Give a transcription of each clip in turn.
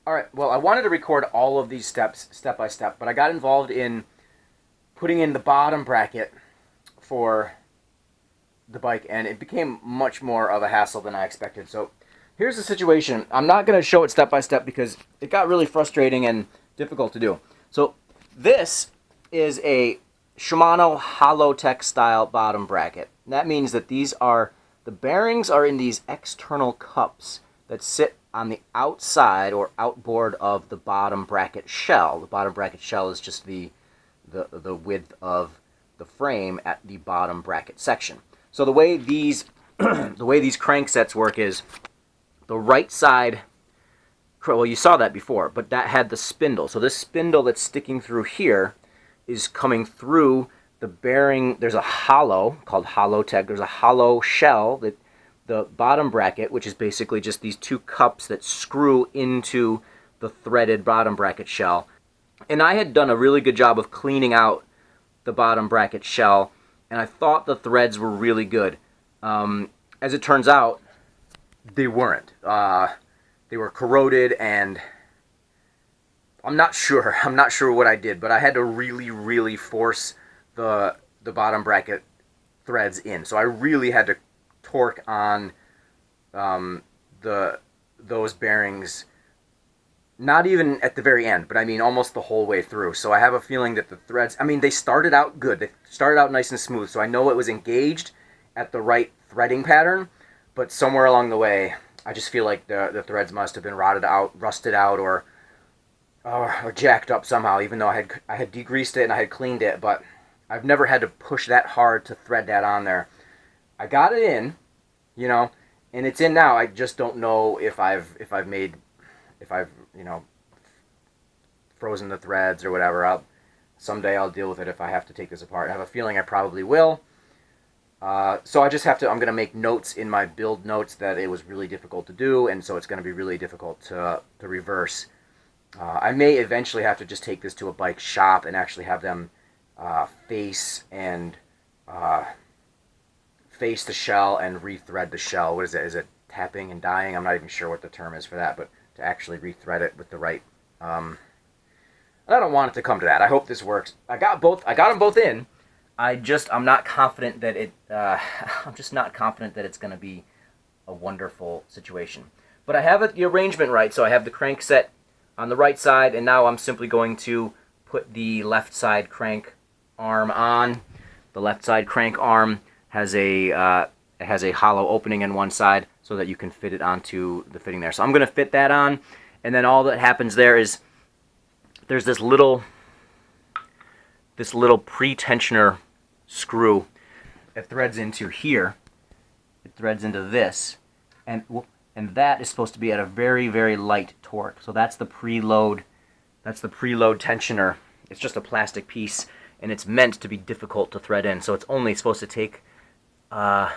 All right. Well, I wanted to record all of these steps step by step, but I got involved in putting in the bottom bracket for the bike, and it became much more of a hassle than I expected. So here's the situation. I'm not going to show it step by step because it got really frustrating and difficult to do. So this is a Shimano hollowtech style bottom bracket. And that means that the bearings are in these external cups that sit on the outside or outboard of the bottom bracket shell. The bottom bracket shell is just the width of the frame at the bottom bracket section. So the way these the way these cranksets work is the right side. Well, you saw that before, but that had the spindle. So this spindle that's sticking through here is coming through the bearing. There's a hollow called hollowtech. There's a hollow shell that the bottom bracket, which is basically just these two cups that screw into the threaded bottom bracket shell. And I had done a really good job of cleaning out the bottom bracket shell, and I thought the threads were really good. As it turns out, they weren't. They were corroded, and I'm not sure. I'm not sure what I did, but I had to really, really force the bottom bracket threads in. So I really had to torque on those bearings. Not even at the very end, but I mean almost the whole way through. So I have a feeling that the threads, I mean, they started out good. They started out nice and smooth. So I know it was engaged at the right threading pattern, but somewhere along the way, I just feel like the threads must have been rotted out, rusted out, or jacked up somehow, even though I had degreased it and I had cleaned it, but I've never had to push that hard to thread that on there. I got it in, you know, and it's in now. I just don't know if I've frozen the threads or whatever. Someday I'll deal with it if I have to take this apart. I have a feeling I probably will. So I just have to, I'm going to make notes in my build notes that it was really difficult to do, and so it's going to be really difficult to reverse. I may eventually have to just take this to a bike shop and actually have them face the shell and rethread the shell. What is it? Is it tapping and dyeing? I'm not even sure what the term is for that, but to actually rethread it with the right. I don't want it to come to that. I hope this works. I got them both in. I'm not confident that it. I'm just not confident that it's going to be a wonderful situation. But I have the arrangement right, so I have the crankset on the right side, and now I'm simply going to put the left side crank arm on. The left side crank arm has a hollow opening in one side so that you can fit it onto the fitting there. So I'm going to fit that on, and then all that happens there is there's this little pre-tensioner screw. It threads into here. It threads into this, and that is supposed to be at a very, very light torque. So that's the preload. That's the preload tensioner. It's just a plastic piece, and it's meant to be difficult to thread in. So it's only supposed to take like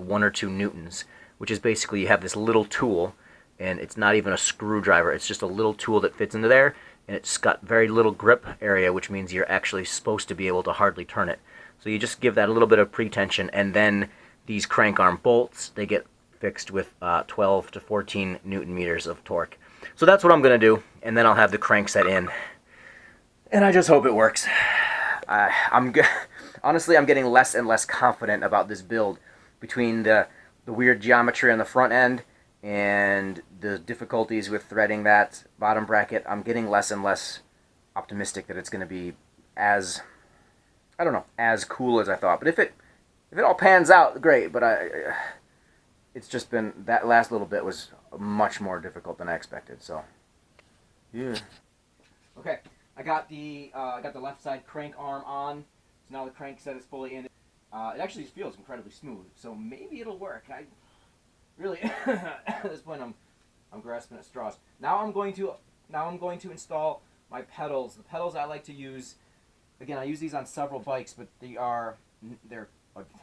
1 or 2 newtons, which is basically you have this little tool, and it's not even a screwdriver. It's just a little tool that fits into there, and it's got very little grip area, which means you're actually supposed to be able to hardly turn it. So you just give that a little bit of pre-tension, and then these crank arm bolts, they get fixed with 12 to 14 newton meters of torque. So that's what I'm going to do, and then I'll have the crankset in, and I just hope it works. Honestly, I'm getting less and less confident about this build between the weird geometry on the front end and the difficulties with threading that bottom bracket. I'm getting less and less optimistic that it's going to be as, I don't know, as cool as I thought. But if it all pans out, great. But it's just been, that last little bit was much more difficult than I expected. So, yeah. Okay, I got the left side crank arm on. So now the crankset is fully in. It actually feels incredibly smooth. So maybe it'll work. Really, at this point, I'm grasping at straws. Now I'm going to install my pedals. The pedals I like to use, again, I use these on several bikes, but they're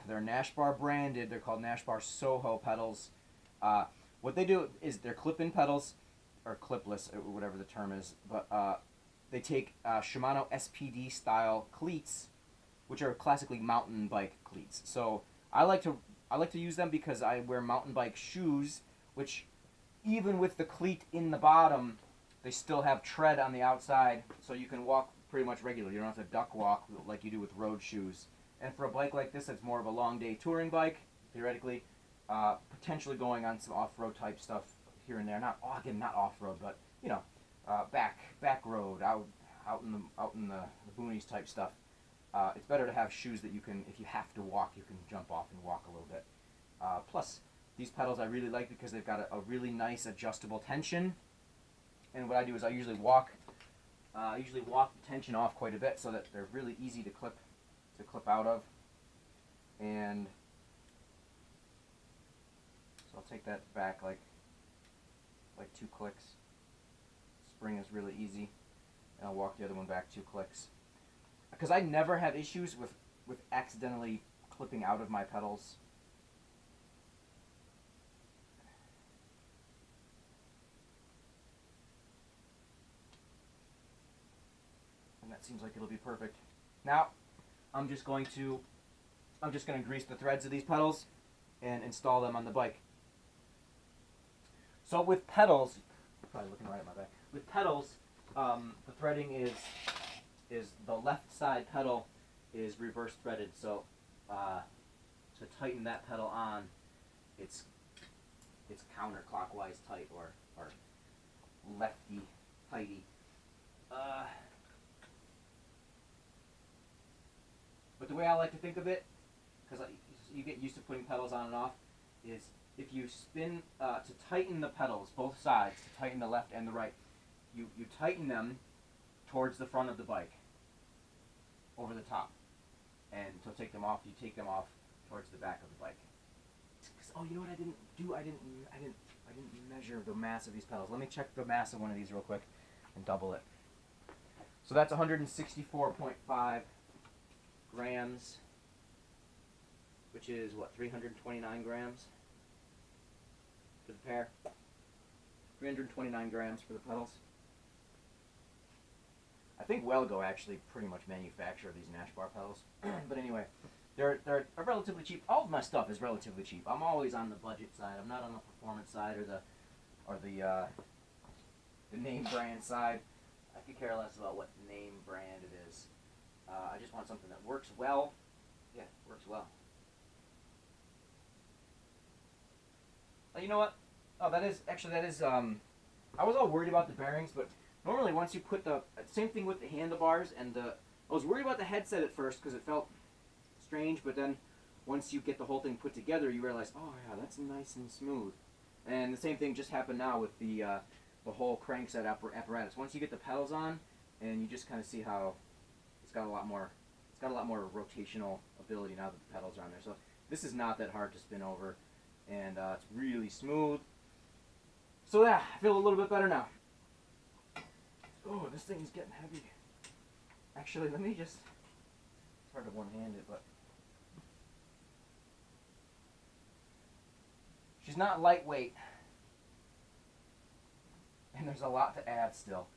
Nashbar branded. They're called Nashbar Soho pedals. What they do is they're clip-in pedals, or clipless, or whatever the term is. But they take Shimano SPD style cleats, which are classically mountain bike cleats. So I like to use them because I wear mountain bike shoes, which even with the cleat in the bottom, they still have tread on the outside, so you can walk pretty much regularly. You don't have to duck walk like you do with road shoes. And for a bike like this, it's more of a long day touring bike, theoretically, potentially going on some off-road type stuff here and there. Not again, not off-road, but you know, back road, out in the boonies type stuff. It's better to have shoes that you can, if you have to walk, you can jump off and walk a little bit. Plus, these pedals I really like because they've got a really nice adjustable tension. And what I do is I usually walk the tension off quite a bit so that they're really easy to clip out of. And so I'll take that back like 2 clicks. Spring is really easy, and I'll walk the other one back 2 clicks. Because I never have issues with accidentally clipping out of my pedals. And that seems like it'll be perfect. Now, I'm just going to grease the threads of these pedals and install them on the bike. So with pedals, probably looking right at my back. With pedals, the threading is the left side pedal is reverse threaded. So to tighten that pedal on, it's counterclockwise tight or lefty tighty. But the way I like to think of it, because you get used to putting pedals on and off, is if you spin to tighten the pedals, both sides, to tighten the left and the right, you tighten them towards the front of the bike, over the top, and to take them off, you take them off towards the back of the bike. Oh, you know what I didn't do? I didn't measure the mass of these pedals. Let me check the mass of one of these real quick and double it. So that's 164.5 grams, which is what, 329 grams for the pair. 329 grams for the pedals. I think Wellgo actually pretty much manufacture these Nash bar pedals. But anyway, they're relatively cheap. All of my stuff is relatively cheap. I'm always on the budget side. I'm not on the performance side or the name brand side. I could care less about what name brand it is. I just want something that works well. Yeah, works well. You know what? Oh, that is, I was all worried about the bearings, but normally once you put same thing with the handlebars and I was worried about the headset at first because it felt strange, but then once you get the whole thing put together, you realize, oh yeah, that's nice and smooth. And the same thing just happened now with the whole crankset apparatus. Once you get the pedals on, and you just kind of see how it's got a lot more rotational ability now that the pedals are on there. So this is not that hard to spin over, and it's really smooth. So yeah, I feel a little bit better now. Oh, this thing is getting heavy. Actually, let me just, it's hard to one-hand it, but she's not lightweight, and there's a lot to add still.